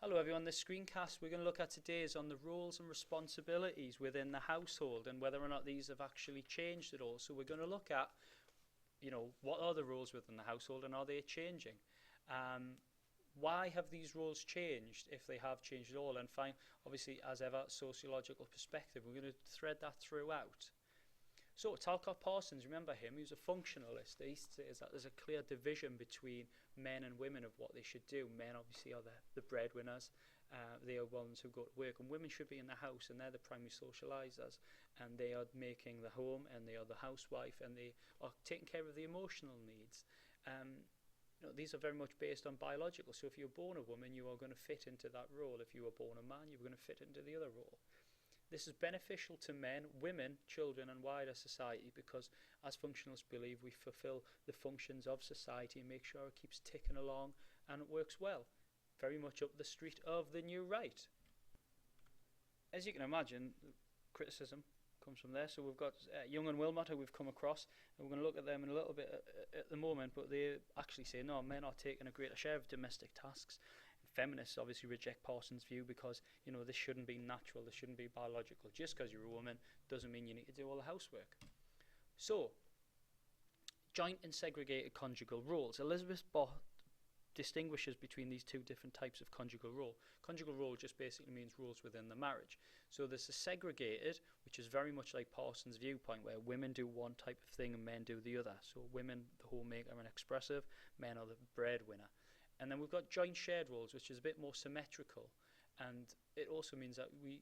Hello everyone, this screencast we're going to look at today is on the roles and responsibilities within the household and whether or not these have actually changed at all. So we're going to look at, what are the roles within the household and are they changing? Why have these roles changed, if they have changed at all? And find, obviously, as ever, sociological perspective. We're going to thread that throughout. So Talcott Parsons, remember him, he was a functionalist. He says that there's a clear division between men and women of what they should do. Men obviously are the breadwinners, they are ones who go to work, and women should be in the house, and they're the primary socialisers, and they are making the home, and they are the housewife, and they are taking care of the emotional needs. These are very much based on biological, so if you're born a woman, you are going to fit into that role. If you were born a man, you're going to fit into the other role. This is beneficial to men, women, children and wider society because, as functionalists believe, we fulfil the functions of society and make sure it keeps ticking along and it works well. Very much up the street of the new right. As you can imagine, criticism comes from there. So we've got Young and Willmott, who we've come across, and we're going to look at them in a little bit at the moment, but they actually say, no, men are taking a greater share of domestic tasks. Feminists obviously reject Parsons' view because, this shouldn't be natural, this shouldn't be biological. Just because you're a woman doesn't mean you need to do all the housework. So, joint and segregated conjugal roles. Elizabeth Bott distinguishes between these two different types of conjugal role. Conjugal role just basically means roles within the marriage. So there's a segregated, which is very much like Parsons' viewpoint, where women do one type of thing and men do the other. So women, the homemaker and expressive, men are the breadwinner. And then we've got joint shared roles, which is a bit more symmetrical. And it also means that we,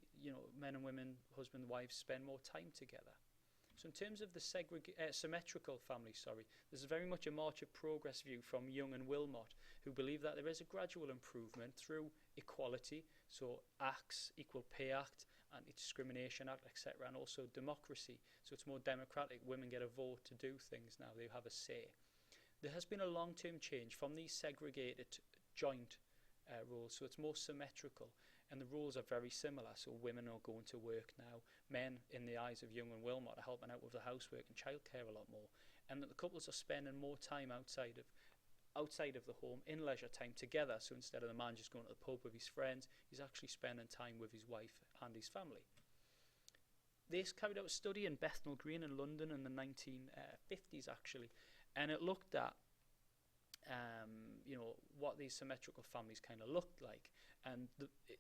men and women, husband and wives, spend more time together. So in terms of the symmetrical family, there's very much a march of progress view from Young and Willmott, who believe that there is a gradual improvement through equality, so acts, Equal Pay Act, Anti-Discrimination Act, etc., and also democracy. So it's more democratic. Women get a vote to do things now. They have a say. There has been a long-term change from these segregated joint roles, so it's more symmetrical, and the roles are very similar. So women are going to work now. Men, in the eyes of Young and Willmott, are helping out with the housework and childcare a lot more, and that the couples are spending more time outside of the home in leisure time together. So instead of the man just going to the pub with his friends, he's actually spending time with his wife and his family. They carried out a study in Bethnal Green in London in the 1950s, actually. And it looked at, what these symmetrical families kind of looked like. And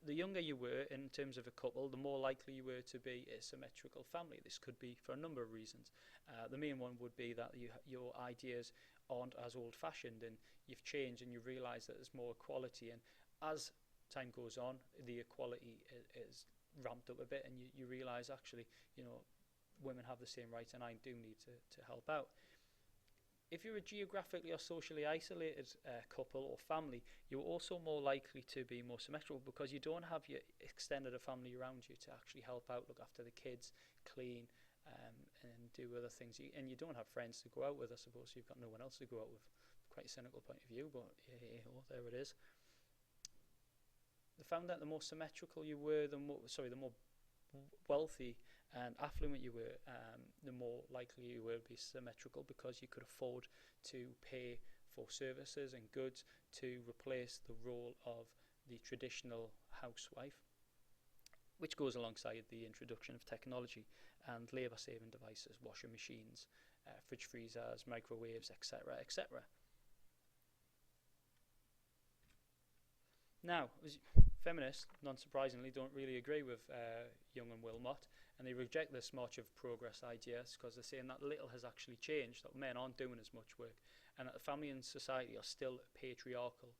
the younger you were in terms of a couple, the more likely you were to be a symmetrical family. This could be for a number of reasons. The main one would be that your ideas aren't as old-fashioned and you've changed and you realise that there's more equality. And as time goes on, the equality is ramped up a bit and you realise actually, women have the same rights and I do need to help out. If you're a geographically or socially isolated couple or family, you're also more likely to be more symmetrical because you don't have your extended family around you to actually help out, look after the kids, clean, and do other things. And you don't have friends to go out with, I suppose. You've got no one else to go out with. Quite a cynical point of view, but there it is. They found that the more symmetrical you were, the more wealthy and affluent you were, the more likely you will be symmetrical because you could afford to pay for services and goods to replace the role of the traditional housewife, which goes alongside the introduction of technology and labour-saving devices, washing machines, fridge freezers, microwaves, etc., etc. Now, feminists, non-surprisingly, don't really agree with Young and Willmott, and they reject this march of progress ideas because they're saying that little has actually changed, that men aren't doing as much work, and that the family and society are still patriarchal,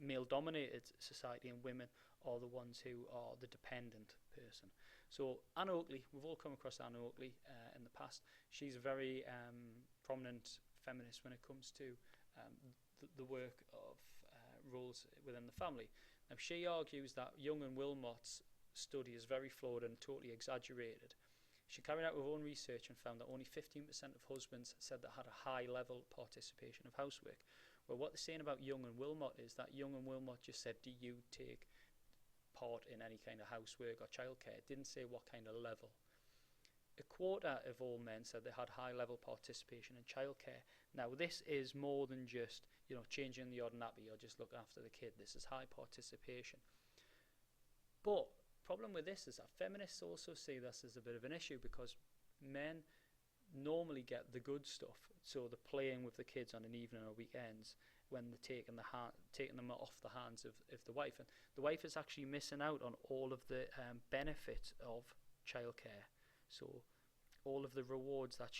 male-dominated society, and women are the ones who are the dependent person. So Anne Oakley, we've all come across Anne Oakley in the past. She's a very prominent feminist when it comes to the work of roles within the family. Now, she argues that Young and Willmott's study is very flawed and totally exaggerated. She carried out her own research and found that only 15% of husbands said they had a high level participation of housework. Well, what they're saying about Young and Willmott is that Young and Willmott just said, do you take part in any kind of housework or childcare? It didn't say what kind of level. A quarter of all men said they had high level participation in childcare. Now, this is more than just changing the odd nappy or just looking after the kid. This is high participation. But problem with this is that feminists also see this as a bit of an issue, because men normally get the good stuff. So they're playing with the kids on an evening or weekends when they're taking them off the hands of the wife. And the wife is actually missing out on all of the benefits of childcare. So all of the rewards that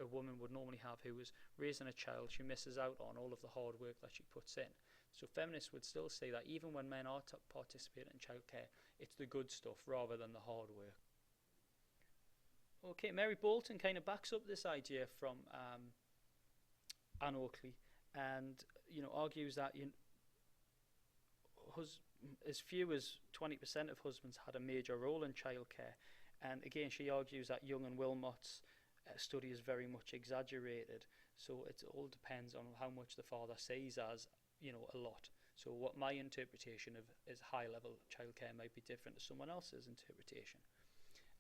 a woman would normally have who was raising a child, she misses out on all of the hard work that she puts in. So feminists would still say that even when men are participating in childcare, it's the good stuff rather than the hard work. Okay, Mary Bolton kind of backs up this idea from Anne Oakley, and argues that as few as 20% of husbands had a major role in childcare. And again, she argues that Young and Willmott's study is very much exaggerated. So it all depends on how much the father sees as a lot. So what my interpretation of is high-level childcare might be different to someone else's interpretation.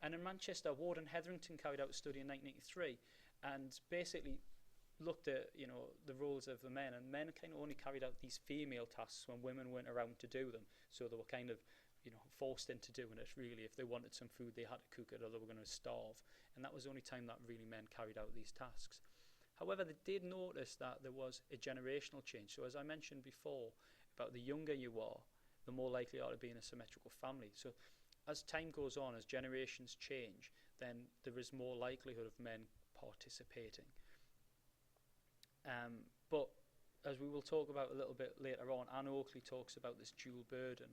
And in Manchester, Ward and Hetherington carried out a study in 1983 and basically looked at the roles of the men, and men kind of only carried out these female tasks when women weren't around to do them. So they were kind of forced into doing it. Really, if they wanted some food, they had to cook it, or they were going to starve. And that was the only time that really men carried out these tasks. However, they did notice that there was a generational change. So as I mentioned before, about the younger you are, the more likely you are to be in a symmetrical family. So as time goes on, as generations change, then there is more likelihood of men participating. But as we will talk about a little bit later on, Anne Oakley talks about this dual burden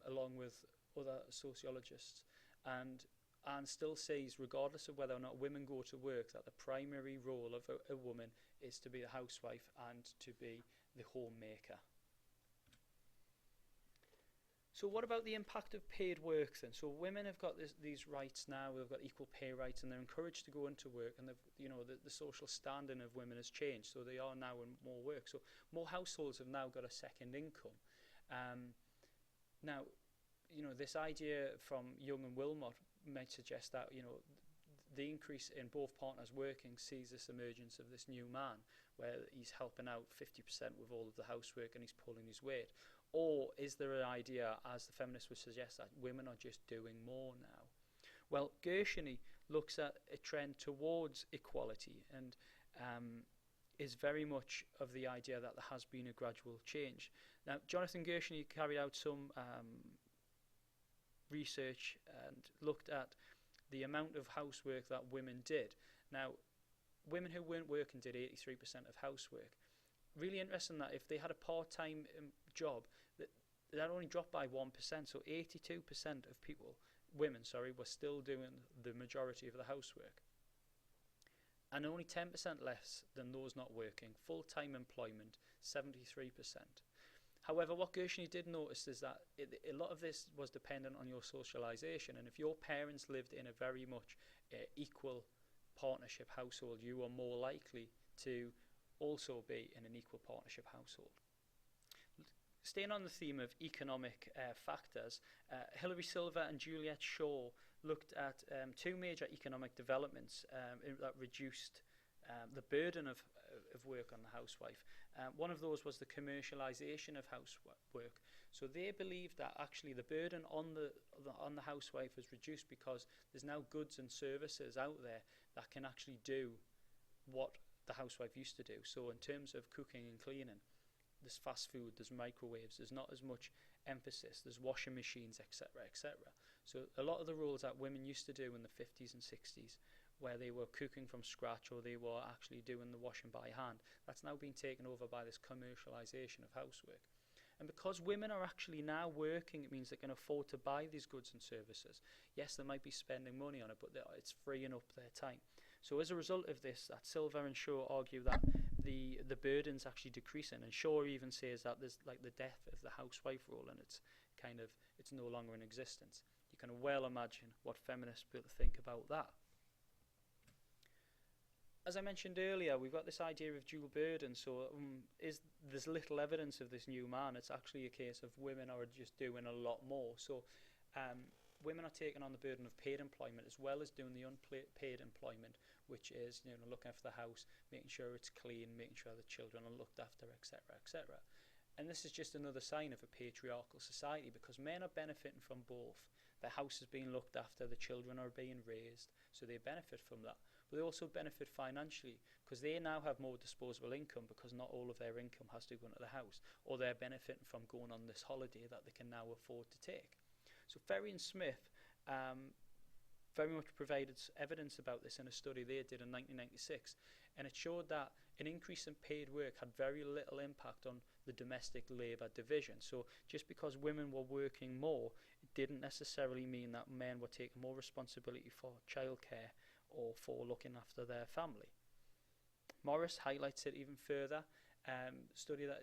along with other sociologists. And Anne still says, regardless of whether or not women go to work, that the primary role of a woman is to be a housewife and to be the homemaker. So what about the impact of paid work then? So women have got these rights now, they've got equal pay rights, and they're encouraged to go into work, and the social standing of women has changed, so they are now in more work. So more households have now got a second income. Now, this idea from Young and Willmott might suggest that, the increase in both partners working sees this emergence of this new man, where he's helping out 50% with all of the housework and he's pulling his weight. Or is there an idea, as the feminists would suggest, that women are just doing more now? Well, Gershony looks at a trend towards equality and is very much of the idea that there has been a gradual change. Now, Jonathan Gershony carried out some research and looked at the amount of housework that women did. Now, women who weren't working did 83% of housework. Really interesting that if they had a part-time job, that only dropped by 1%. So 82% of women, were still doing the majority of the housework. And only 10% less than those not working. Full-time employment, 73%. However, what Gershony did notice is that a lot of this was dependent on your socialisation. And if your parents lived in a very much equal partnership household, you are more likely to also be in an equal partnership household. Staying on the theme of economic factors, Hilary Silver and Juliet Shaw looked at two major economic developments that reduced the burden of work on the housewife. One of those was the commercialisation of housework. So they believed that actually the burden on the housewife was reduced because there's now goods and services out there that can actually do what the housewife used to do. So in terms of cooking and cleaning, there's fast food, there's microwaves, there's not as much emphasis, there's washing machines, etc., etc. So a lot of the roles that women used to do in the 50s and 60s, where they were cooking from scratch or they were actually doing the washing by hand, that's now been taken over by this commercialisation of housework. And because women are actually now working, it means they can afford to buy these goods and services. Yes, they might be spending money on it, but it's freeing up their time. So as a result of this, that Silver and Shaw argue that the burden's actually decreasing, and Shaw even says that there's like the death of the housewife role, and it's no longer in existence. You can well imagine what feminists think about that. As I mentioned earlier, we've got this idea of dual burden. So there's little evidence of this new man. It's actually a case of women are just doing a lot more. So women are taking on the burden of paid employment as well as doing the unpaid employment, which is, you know, looking after the house, making sure it's clean, making sure the children are looked after, etc., etc. And this is just another sign of a patriarchal society, because men are benefiting from both. The house is being looked after, the children are being raised, so they benefit from that. But they also benefit financially, because they now have more disposable income, because not all of their income has to go into the house, or they're benefiting from going on this holiday that they can now afford to take. So Ferry and Smith very much provided evidence about this in a study they did in 1996, and it showed that an increase in paid work had very little impact on the domestic labour division. So just because women were working more, it didn't necessarily mean that men were taking more responsibility for childcare or for looking after their family. Morris highlights it even further. Study that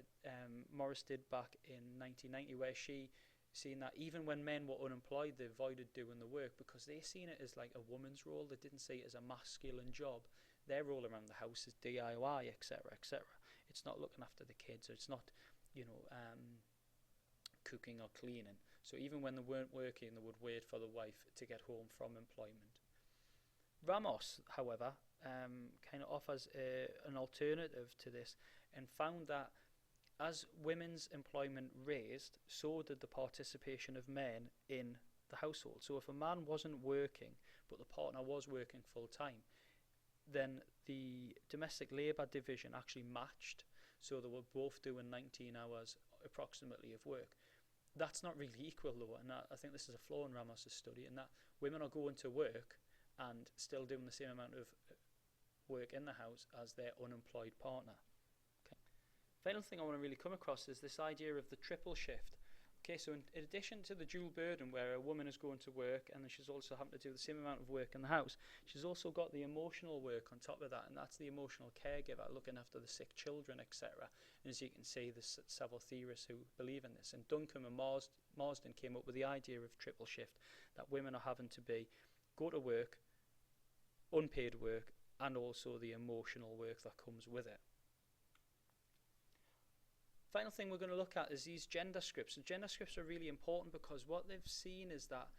Morris did back in 1990, where she seen that even when men were unemployed, they avoided doing the work because they seen it as like a woman's role. They didn't see it as a masculine job. Their role around the house is DIY, etc., etc. It's not looking after the kids, or it's not, you know, cooking or cleaning. So even when they weren't working, they would wait for the wife to get home from employment. Ramos, however, kind of offers an alternative to this, and found that as women's employment raised, so did the participation of men in the household. So if a man wasn't working, but the partner was working full time, then the domestic labour division actually matched. So they were both doing 19 hours approximately of work. That's not really equal though, and I think this is a flaw in Ramos's study, in that women are going to work and still doing the same amount of work in the house as their unemployed partner. Final thing I want to really come across is this idea of the triple shift. Okay, so in addition to the dual burden, where a woman is going to work and then she's also having to do the same amount of work in the house, she's also got the emotional work on top of that, and that's the emotional caregiver, looking after the sick children, etc. And as you can see, there's several theorists who believe in this. And Duncombe and Marsden came up with the idea of triple shift, that women are having to go to work, unpaid work, and also the emotional work that comes with it. Final thing we're going to look at is these gender scripts. And gender scripts are really important because what they've seen is that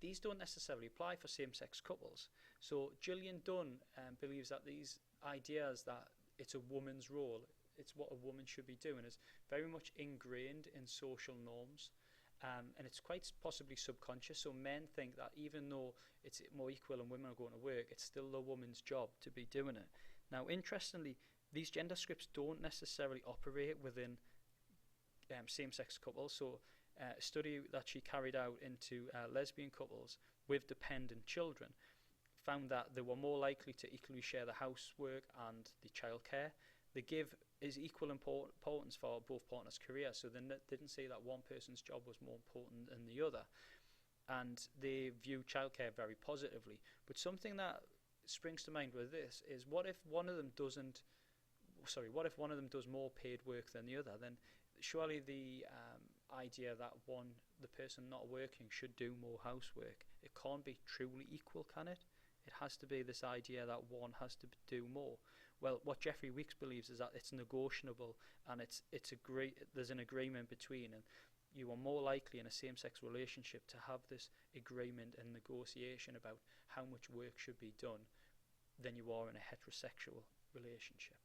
these don't necessarily apply for same-sex couples. So Gillian Dunn believes that these ideas that it's a woman's role, it's what a woman should be doing, is very much ingrained in social norms. And it's quite possibly subconscious. So men think that even though it's more equal and women are going to work, it's still the woman's job to be doing it. Now, interestingly, these gender scripts don't necessarily operate within same-sex couples. So a study that she carried out into lesbian couples with dependent children found that they were more likely to equally share the housework and the childcare. They give is equal importance for both partners' careers. So they didn't say that one person's job was more important than the other. And they view childcare very positively. But something that springs to mind with this is, what if one of them does more paid work than the other? Then surely the idea that the person not working should do more housework, it can't be truly equal, can it? It has to be this idea that one has to do more. Well, what Jeffrey Weeks believes is that it's negotiable, and there's an agreement between, and you are more likely in a same-sex relationship to have this agreement and negotiation about how much work should be done than you are in a heterosexual relationship.